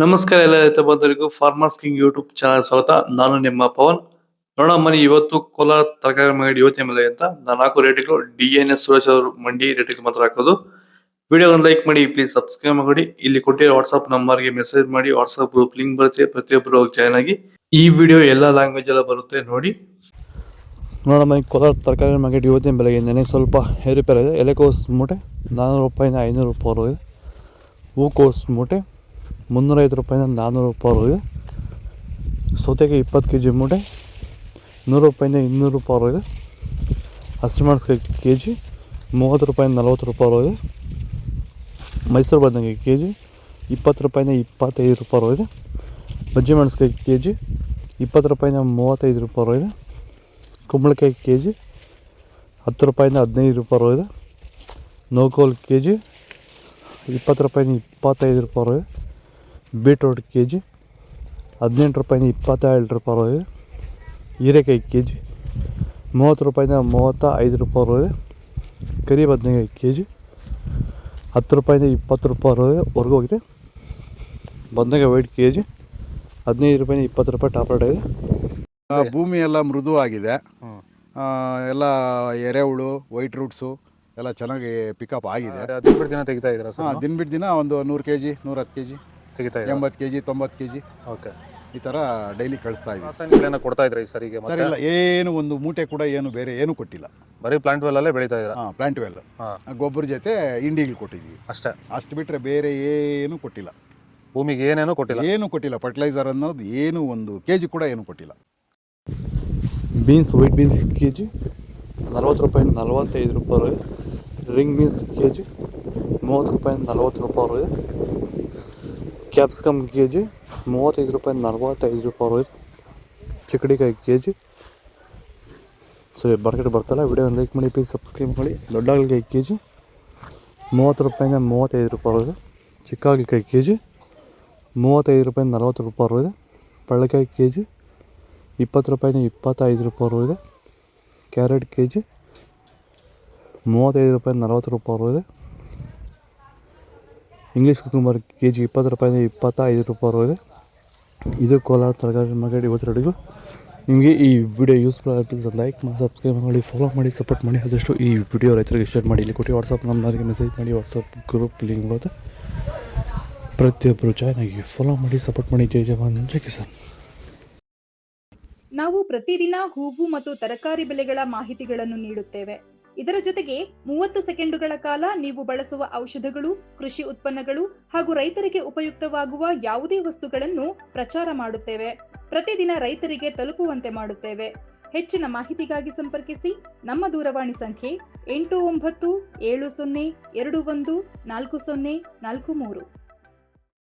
ನಮಸ್ಕಾರ ಎಲ್ಲ ರೈತ ಬಂಧುಗಳಿಗೂ ಫಾರ್ಮರ್ಸ್ ಕಿಂಗ್ ಯೂಟ್ಯೂಬ್ ಚಾನಲ್ ಸ್ವಾಗತ. ನಾನು ನಿಮ್ಮ ಪವನ್. ನೋಡೋಣ ಮನಿ ಇವತ್ತು ಕೋಲಾರ ತರಕಾರಿ ಮಂಡಿ ಯೋಚನೆ ಮೇಲೆ ಅಂತ ನಾನು ಹಾಕೋ ರೇಟ್ಗಳು DNS ಸುರೇಶ್ ಅವರು ಮಂಡಿ ರೇಟ್ಗೆ ಮಾತ್ರ ಹಾಕೋದು. ವಿಡಿಯೋ ಒಂದು ಲೈಕ್ ಮಾಡಿ, ಪ್ಲೀಸ್ ಸಬ್ಸ್ಕ್ರೈಬ್ ಮಾಡಿ. ಇಲ್ಲಿ ಕೊಟ್ಟಿರೋ ವಾಟ್ಸ್ಆಪ್ ನಂಬರ್ಗೆ ಮೆಸೇಜ್ ಮಾಡಿ, ವಾಟ್ಸ್ಆಪ್ ಗ್ರೂಪ್ ಲಿಂಕ್ ಬರುತ್ತೆ, ಪ್ರತಿಯೊಬ್ಬರು ಜಾಯ್ನ್ ಆಗಿ. ಈ ವಿಡಿಯೋ ಎಲ್ಲ ಲ್ಯಾಂಗ್ವೇಜ್ ಎಲ್ಲ ಬರುತ್ತೆ ನೋಡಿ. ನೋಡೋಣ ಮನಿ ಕೋಲಾರ ತರಕಾರಿ ಮಾರ್ಕೆಟ್ ಇವತ್ತಿನ ಬೆಲೆಗೆ ನೆನೆ ಸ್ವಲ್ಪ ಏರುಪೇರು ಇದೆ. ಎಲೆಕೋಸ್ ಮೂಟೆ 400 ರೂಪಾಯಿಂದ 500 ರೂಪಾಯಿ ಇದೆ. ಹೂಕೋಸ್ ಮೂಟೆ 350 ರೂಪಾಯಿಂದ 400 ರೂಪಾಯಿ ಇದೆ. ಸೌತೆಕಾಯಿ 20 kg ಮೂಟೆ 100 ರೂಪಾಯಿಂದ 200 ರೂಪಾಯಿ ಇದೆ. ಹಸಿಮೆಣಸಿನಕಾಯಿ kg 30 ರೂಪಾಯಿಂದ 40 ರೂಪಾಯಿ ಇದೆ. ಮೈಸೂರು ಬದನೆಕಾಯಿ kg 20 ರೂಪಾಯಿಂದ 25 ರೂಪಾಯಿ ಇದೆ. ಬಜ್ಜಿ ಮೆಣಸಿನಕಾಯಿ kg 20 ರೂಪಾಯಿಂದ 35 ರೂಪಾಯಿ ಇದೆ. ಕುಂಬಳಕಾಯಿ kg 10 ರೂಪಾಯಿಂದ 15 ರೂಪಾಯಿ ಇದೆ. ನೋಕೋಲ್ kg 20 ರೂಪಾಯಿಂದ 25 ರೂಪಾಯಿ ಇದೆ. ಬೀಟ್ರೋಟ್ kg 18 ರೂಪಾಯಿಂದ 22 ರೂಪಾಯಿ ಇದೆ. ಹೀರೆಕಾಯಿ kg 30 ರೂಪಾಯಿಂದ 35 ರೂಪಾಯಿ ಇದೆ. ಕರಿ ಬದನೆಕಾಯಿ kg 10 ರೂಪಾಯಿಂದ 20 ರೂಪಾಯಿ ಹೊರಗೋಗಿದೆ. ಬದನೆಕಾಯಿ ವೈಟ್ kg 15 ರೂಪಾಯಿಂದ 20 ರೂಪಾಯಿ ಟಾಪ್ ರೇಟ್ ಇದೆ. ಭೂಮಿ ಎಲ್ಲ ಮೃದುವಾಗಿದೆ. ಎಲ್ಲ ಎರೆಹುಳು, ವೈಟ್ ರೂಟ್ಸು ಎಲ್ಲ ಚೆನ್ನಾಗಿ ಪಿಕಪ್ ಆಗಿದೆ. ದಿನ ಬಿಟ್ಟು ದಿನ ತೆಗಿತಾ ಇದ್ದೀರಾ ಸರ್? ದಿನ ಬಿಟ್ಟು ದಿನ ಒಂದು 100 kg 110 kg ತೆಗಿತಾ 80 kg 90 kg ಓಕೆ. ಈ ಥರ ಡೈಲಿ ಕಳಿಸ್ತಾ ಇದ್ದೀವಿ. ರಾಸಾಯನಿಕಗಳನ್ನ ಕೊಡ್ತಾ ಇದ್ರಾ ಈ ಸರಿಗೆ? ಸರ್ ಇಲ್ಲ, ಏನು ಒಂದು ಮೂಟೆ ಕೂಡ ಏನು ಬೇರೆ ಏನು ಕೊಟ್ಟಿಲ್ಲ. ಬರೀ ಪ್ಲಾಂಟ್ ವೆಲ್ಲಲ್ಲೇ ಬೆಳೀತಾ ಇದ್ದೀರಾ? ಪ್ಲಾಂಟ್ ವೆಲ್ ಗೊಬ್ಬರ ಜೊತೆ ಇಂಡಿಗಳು ಕೊಟ್ಟಿದ್ದೀವಿ ಅಷ್ಟೇ. ಅಷ್ಟು ಬಿಟ್ಟರೆ ಬೇರೆ ಏನು ಕೊಟ್ಟಿಲ್ಲ. ಭೂಮಿಗೆ ಏನೇನೂ ಕೊಟ್ಟಿಲ್ಲ? ಏನು ಕೊಟ್ಟಿಲ್ಲ. ಫರ್ಟಿಲೈಸರ್ ಅನ್ನೋದು ಏನು ಒಂದು kg ಕೂಡ ಏನು ಕೊಟ್ಟಿಲ್ಲ. ಬೀನ್ಸ್ ವೈಟ್ ಬೀನ್ಸ್ kg 40 ರೂಪಾಯಿಂದ 45 ರೂಪಾಯಿ ಇದೆ. ರಿಂಗ್ ಬೀನ್ಸ್ kg 30 ರೂಪಾಯಿಂದ 40 ರೂಪಾಯಿ ಇದೆ. ಕ್ಯಾಪ್ಸಿಕಮ್ kg 35 ರೂಪಾಯಿಂದ 45 ರೂಪಾಯಿ ಇದೆ. ಚಿಕ್ಕಡಿಕಾಯಿ kg ಸರಿ ಮಾರ್ಕೆಟ್ ಬರ್ತಲ್ಲ. ವಿಡಿಯೋ ಲೈಕ್ ಮಾಡಿ, ಪ್ಲೀಸ್ ಸಬ್ಸ್ಕ್ರೈಬ್ ಮಾಡಿ. ದೊಡ್ಡ ಹಾಗಲಕಾಯಿ kg 30 ರೂಪಾಯಿಂದ 35 ರೂಪಾಯಿ ಇದೆ. ಚಿಕ್ಕ ಹಾಗಲಕಾಯಿ kg 35 ರೂಪಾಯಿಂದ 40 ರೂಪಾಯಿ ಇದೆ. ಪಳ್ಳೆಕಾಯಿ kg 20 ರೂಪಾಯಿಂದ 25 ರೂಪಾಯಿ ಇದೆ. ಕ್ಯಾರೆಟ್ kg 35 ರೂಪಾಯಿಂದ 40 ರೂಪಾಯಿ ಇದೆ. ಇಂಗ್ಲೀಷ್ ಕುಕುಂಬರ್ kg 20 ರೂಪಾಯಿಂದ 25 ರೂಪಾಯಿ ಇದೆ. ಇದು ಕೋಲಾರ ತರಕಾರಿ ಮಾರ್ಕೆಟ್ ಇವತ್ತು ರೇಟ್ಗಳು. ನಿಮಗೆ ಈ ವಿಡಿಯೋ ಯೂಸ್ಫುಲ್ ಆಗಿ ಪ್ಲೀಸ್ ಲೈಕ್ ಮಾಡಿ, ಸಬ್ಸ್ಕ್ರೈಬ್ ಮಾಡಿ, ಫಾಲೋ ಮಾಡಿ, ಸಪೋರ್ಟ್ ಮಾಡಿ. ಆದಷ್ಟು ಈ ವಿಡಿಯೋ ರೈತರಿಗೆ ಶೇರ್ ಮಾಡಿ. ಇಲ್ಲಿ ಕೊಟ್ಟು ವಾಟ್ಸಪ್ ನಂಬರ್ಗೆ ಮೆಸೇಜ್ ಮಾಡಿ, ವಾಟ್ಸಪ್ ಗ್ರೂಪ್ ಲಿಂಕ್ ಬರುತ್ತೆ, ಪ್ರತಿಯೊಬ್ಬರು ಜಾಯ್ನ್ ಆಗಿ ಫಾಲೋ ಮಾಡಿ, ಸಪೋರ್ಟ್ ಮಾಡಿ. ಜೈ ಜವಾನ್ ಜೈ ಕಿಸಾನ್. ನಾವು ಪ್ರತಿದಿನ ಹೂವು ಮತ್ತು ತರಕಾರಿ ಬೆಲೆಗಳ ಮಾಹಿತಿಗಳನ್ನು ನೀಡುತ್ತೇವೆ. ಇದರ ಜೊತೆಗೆ 30 ಸೆಕೆಂಡುಗಳ ಕಾಲ ನೀವು ಬಳಸುವ ಔಷಧಗಳು, ಕೃಷಿ ಉತ್ಪನ್ನಗಳು ಹಾಗೂ ರೈತರಿಗೆ ಉಪಯುಕ್ತವಾಗುವ ಯಾವುದೇ ವಸ್ತುಗಳನ್ನು ಪ್ರಚಾರ ಮಾಡುತ್ತೇವೆ. ಪ್ರತಿದಿನ ರೈತರಿಗೆ ತಲುಪುವಂತೆ ಮಾಡುತ್ತೇವೆ. ಹೆಚ್ಚಿನ ಮಾಹಿತಿಗಾಗಿ ಸಂಪರ್ಕಿಸಿ. ನಮ್ಮ ದೂರವಾಣಿ ಸಂಖ್ಯೆ 8970214043.